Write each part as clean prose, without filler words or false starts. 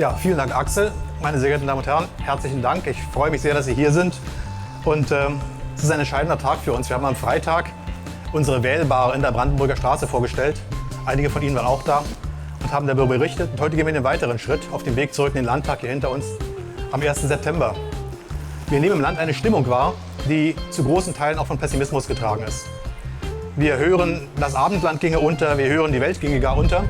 Ja, vielen Dank, Axel. Meine sehr geehrten Damen und Herren, herzlichen Dank. Ich freue mich sehr, dass Sie hier sind. Und es ist ein entscheidender Tag für uns. Wir haben am Freitag unsere Wählbar in der Brandenburger Straße vorgestellt. Einige von Ihnen waren auch da und haben darüber berichtet. Und heute gehen wir den weiteren Schritt auf dem Weg zurück in den Landtag hier hinter uns am 1. September. Wir nehmen im Land eine Stimmung wahr, die zu großen Teilen auch von Pessimismus getragen ist. Wir hören, das Abendland ginge unter, wir hören, die Welt ginge gar unter.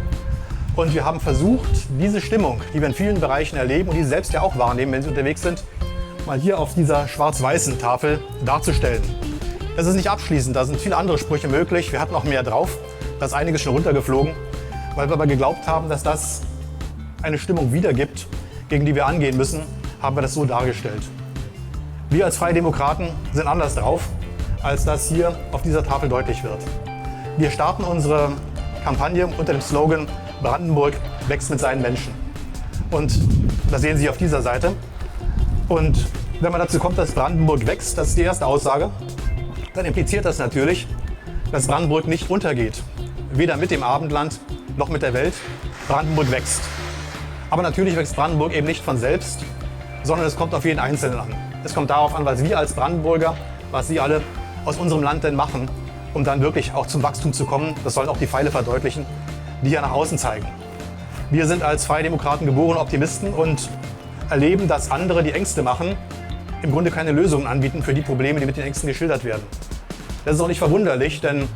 Und wir haben versucht, diese Stimmung, die wir in vielen Bereichen erleben und die Sie selbst ja auch wahrnehmen, wenn Sie unterwegs sind, mal hier auf dieser schwarz-weißen Tafel darzustellen. Das ist nicht abschließend, da sind viele andere Sprüche möglich. Wir hatten auch mehr drauf, da ist einiges schon runtergeflogen, weil wir aber geglaubt haben, dass das eine Stimmung wiedergibt, gegen die wir angehen müssen, haben wir das so dargestellt. Wir als Freie Demokraten sind anders drauf, als das hier auf dieser Tafel deutlich wird. Wir starten unsere Kampagne unter dem Slogan Brandenburg wächst mit seinen Menschen. Und das sehen Sie auf dieser Seite. Und wenn man dazu kommt, dass Brandenburg wächst, das ist die erste Aussage, dann impliziert das natürlich, dass Brandenburg nicht untergeht. Weder mit dem Abendland noch mit der Welt. Brandenburg wächst. Aber natürlich wächst Brandenburg eben nicht von selbst, sondern es kommt auf jeden Einzelnen an. Es kommt darauf an, was wir als Brandenburger, was Sie alle aus unserem Land denn machen, um dann wirklich auch zum Wachstum zu kommen. Das sollen auch die Pfeile verdeutlichen, die ja nach außen zeigen. Wir sind als Freie Demokraten geborene Optimisten und erleben, dass andere, die Ängste machen, im Grunde keine Lösungen anbieten für die Probleme, die mit den Ängsten geschildert werden. Das ist auch nicht verwunderlich, denn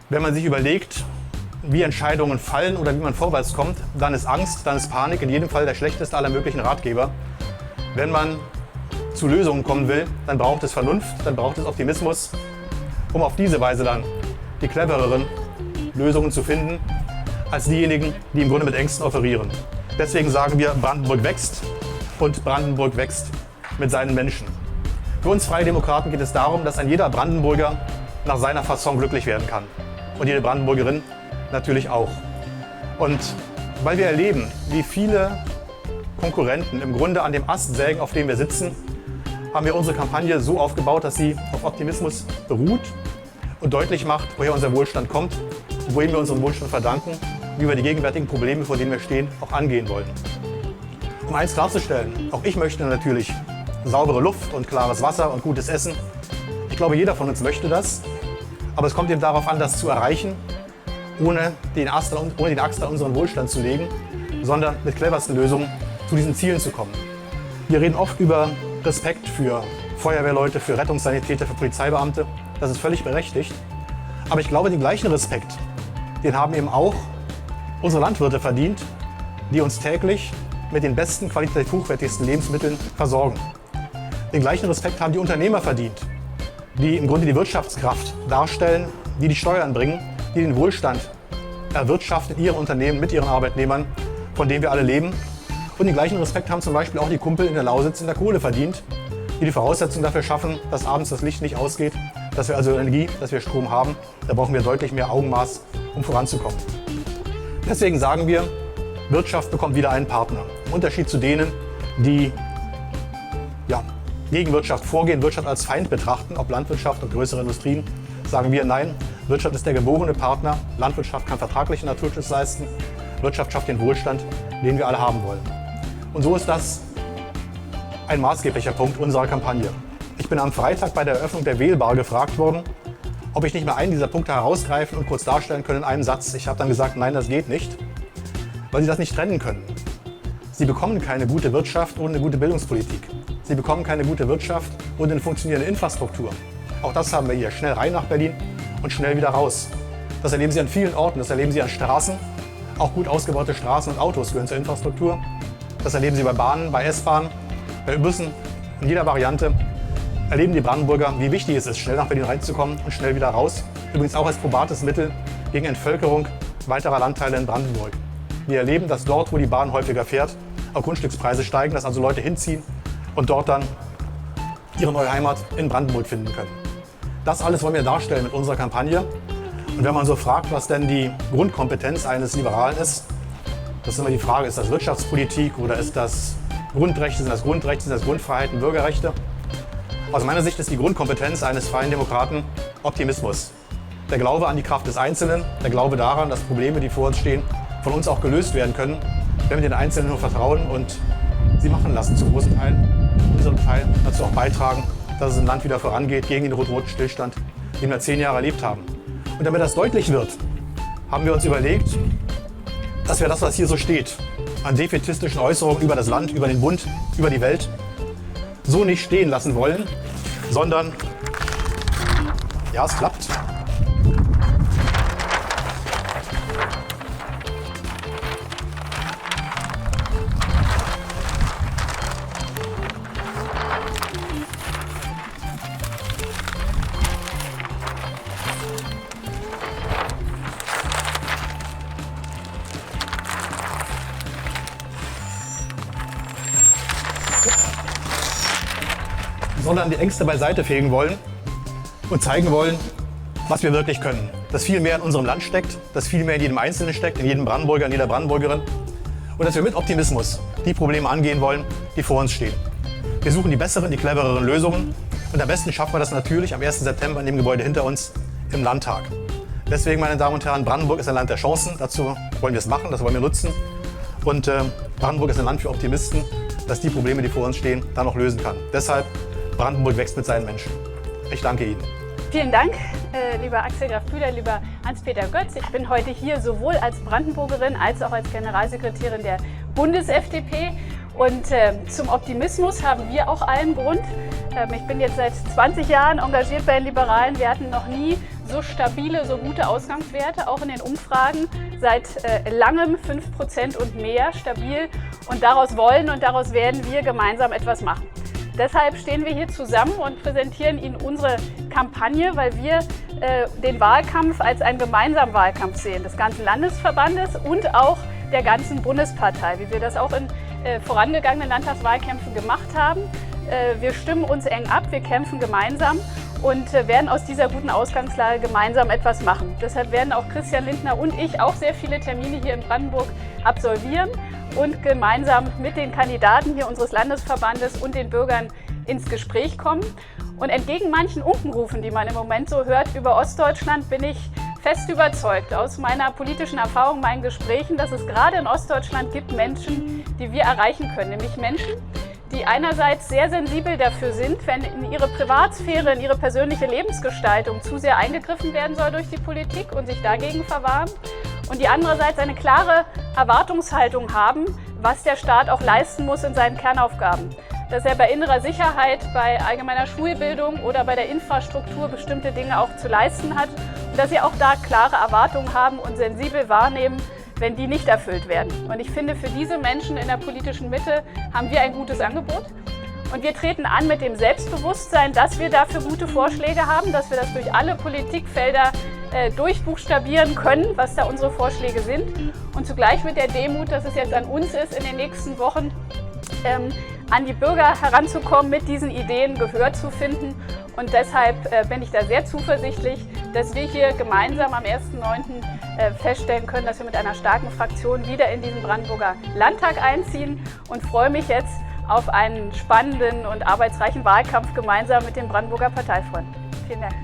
wenn man sich überlegt, wie Entscheidungen fallen oder wie man vorwärts kommt, dann ist Angst, dann ist Panik in jedem Fall der schlechteste aller möglichen Ratgeber. Wenn man zu Lösungen kommen will, dann braucht es Vernunft, dann braucht es Optimismus, um auf diese Weise dann die clevereren Lösungen zu finden, als diejenigen, die im Grunde mit Ängsten operieren. Deswegen sagen wir, Brandenburg wächst und Brandenburg wächst mit seinen Menschen. Für uns Freie Demokraten geht es darum, dass ein jeder Brandenburger nach seiner Fasson glücklich werden kann. Und jede Brandenburgerin natürlich auch. Und weil wir erleben, wie viele Konkurrenten im Grunde an dem Ast sägen, auf dem wir sitzen, haben wir unsere Kampagne so aufgebaut, dass sie auf Optimismus beruht und deutlich macht, woher unser Wohlstand kommt, wohin wir unseren Wohlstand verdanken, wie wir die gegenwärtigen Probleme, vor denen wir stehen, auch angehen wollen. Um eins klarzustellen, auch ich möchte natürlich saubere Luft und klares Wasser und gutes Essen. Ich glaube, jeder von uns möchte das. Aber es kommt eben darauf an, das zu erreichen, ohne den Axt an unseren Wohlstand zu legen, sondern mit cleversten Lösungen zu diesen Zielen zu kommen. Wir reden oft über Respekt für Feuerwehrleute, für Rettungssanitäter, für Polizeibeamte. Das ist völlig berechtigt. Aber ich glaube, den gleichen Respekt, den haben eben auch unsere Landwirte verdient, die uns täglich mit den besten, qualitativ hochwertigsten Lebensmitteln versorgen. Den gleichen Respekt haben die Unternehmer verdient, die im Grunde die Wirtschaftskraft darstellen, die die Steuern bringen, die den Wohlstand erwirtschaften in ihren Unternehmen mit ihren Arbeitnehmern, von denen wir alle leben. Und den gleichen Respekt haben zum Beispiel auch die Kumpel in der Lausitz in der Kohle verdient, die die Voraussetzungen dafür schaffen, dass abends das Licht nicht ausgeht, dass wir also Energie, dass wir Strom haben. Da brauchen wir deutlich mehr Augenmaß, um voranzukommen. Deswegen sagen wir, Wirtschaft bekommt wieder einen Partner. Im Unterschied zu denen, die gegen Wirtschaft vorgehen, Wirtschaft als Feind betrachten, ob Landwirtschaft und größere Industrien, sagen wir nein. Wirtschaft ist der geborene Partner. Landwirtschaft kann vertraglichen Naturschutz leisten. Wirtschaft schafft den Wohlstand, den wir alle haben wollen. Und so ist das ein maßgeblicher Punkt unserer Kampagne. Ich bin am Freitag bei der Eröffnung der Wählbar gefragt worden, ob ich nicht mal einen dieser Punkte herausgreifen und kurz darstellen können in einem Satz. Ich habe dann gesagt, nein, das geht nicht, weil Sie das nicht trennen können. Sie bekommen keine gute Wirtschaft ohne eine gute Bildungspolitik. Sie bekommen keine gute Wirtschaft ohne eine funktionierende Infrastruktur. Auch das haben wir hier. Schnell rein nach Berlin und schnell wieder raus. Das erleben Sie an vielen Orten. Das erleben Sie an Straßen. Auch gut ausgebaute Straßen und Autos gehören zur Infrastruktur. Das erleben Sie bei Bahnen, bei S-Bahnen, bei Bussen. In jeder Variante erleben die Brandenburger, wie wichtig es ist, schnell nach Berlin reinzukommen und schnell wieder raus. Übrigens auch als probates Mittel gegen Entvölkerung weiterer Landteile in Brandenburg. Wir erleben, dass dort, wo die Bahn häufiger fährt, auch Grundstückspreise steigen, dass also Leute hinziehen und dort dann ihre neue Heimat in Brandenburg finden können. Das alles wollen wir darstellen mit unserer Kampagne. Und wenn man so fragt, was denn die Grundkompetenz eines Liberalen ist, das ist immer die Frage, ist das Wirtschaftspolitik oder ist das Grundrechte, sind das Grundfreiheiten, Bürgerrechte? Aus meiner Sicht ist die Grundkompetenz eines freien Demokraten Optimismus. Der Glaube an die Kraft des Einzelnen, der Glaube daran, dass Probleme, die vor uns stehen, von uns auch gelöst werden können, wenn wir den Einzelnen nur vertrauen und sie machen lassen, zu großen Teilen, unseren Teil dazu auch beitragen, dass es im Land wieder vorangeht gegen den rot-roten Stillstand, den wir 10 Jahre erlebt haben. Und damit das deutlich wird, haben wir uns überlegt, dass wir das, was hier so steht, an defaitistischen Äußerungen über das Land, über den Bund, über die Welt, so nicht stehen lassen wollen, sondern, ja, es klappt, sondern die Ängste beiseite fegen wollen und zeigen wollen, was wir wirklich können. Dass viel mehr in unserem Land steckt, dass viel mehr in jedem Einzelnen steckt, in jedem Brandenburger, in jeder Brandenburgerin. Und dass wir mit Optimismus die Probleme angehen wollen, die vor uns stehen. Wir suchen die besseren, die clevereren Lösungen. Und am besten schaffen wir das natürlich am 1. September in dem Gebäude hinter uns im Landtag. Deswegen, meine Damen und Herren, Brandenburg ist ein Land der Chancen. Dazu wollen wir es machen, das wollen wir nutzen. Und Brandenburg ist ein Land für Optimisten, das die Probleme, die vor uns stehen, dann noch lösen kann. Deshalb Brandenburg wächst mit seinen Menschen. Ich danke Ihnen. Vielen Dank, lieber Axel Graf Bühler, lieber Hans-Peter Goetz. Ich bin heute hier sowohl als Brandenburgerin als auch als Generalsekretärin der Bundes-FDP. Und zum Optimismus haben wir auch allen Grund. Ich bin jetzt seit 20 Jahren engagiert bei den Liberalen. Wir hatten noch nie so stabile, so gute Ausgangswerte, auch in den Umfragen. Seit langem 5% und mehr stabil. Und daraus wollen und daraus werden wir gemeinsam etwas machen. Deshalb stehen wir hier zusammen und präsentieren Ihnen unsere Kampagne, weil wir den Wahlkampf als einen gemeinsamen Wahlkampf sehen, des ganzen Landesverbandes und auch der ganzen Bundespartei, wie wir das auch in vorangegangenen Landtagswahlkämpfen gemacht haben. Wir stimmen uns eng ab, wir kämpfen gemeinsam und werden aus dieser guten Ausgangslage gemeinsam etwas machen. Deshalb werden auch Christian Lindner und ich auch sehr viele Termine hier in Brandenburg absolvieren und gemeinsam mit den Kandidaten hier unseres Landesverbandes und den Bürgern ins Gespräch kommen. Und entgegen manchen Unkenrufen, die man im Moment so hört über Ostdeutschland, bin ich fest überzeugt aus meiner politischen Erfahrung, meinen Gesprächen, dass es gerade in Ostdeutschland gibt Menschen, die wir erreichen können, nämlich Menschen, die einerseits sehr sensibel dafür sind, wenn in ihre Privatsphäre, in ihre persönliche Lebensgestaltung zu sehr eingegriffen werden soll durch die Politik und sich dagegen verwahren. Und die andererseits eine klare Erwartungshaltung haben, was der Staat auch leisten muss in seinen Kernaufgaben. Dass er bei innerer Sicherheit, bei allgemeiner Schulbildung oder bei der Infrastruktur bestimmte Dinge auch zu leisten hat und dass sie auch da klare Erwartungen haben und sensibel wahrnehmen, wenn die nicht erfüllt werden. Und ich finde, für diese Menschen in der politischen Mitte haben wir ein gutes Angebot. Und wir treten an mit dem Selbstbewusstsein, dass wir dafür gute Vorschläge haben, dass wir das durch alle Politikfelder durchbuchstabieren können, was da unsere Vorschläge sind. Und zugleich mit der Demut, dass es jetzt an uns ist, in den nächsten Wochen an die Bürger heranzukommen, mit diesen Ideen Gehör zu finden. Und deshalb bin ich da sehr zuversichtlich, dass wir hier gemeinsam am 1.9. Feststellen können, dass wir mit einer starken Fraktion wieder in diesen Brandenburger Landtag einziehen und freue mich jetzt auf einen spannenden und arbeitsreichen Wahlkampf gemeinsam mit den Brandenburger Parteifreunden. Vielen Dank.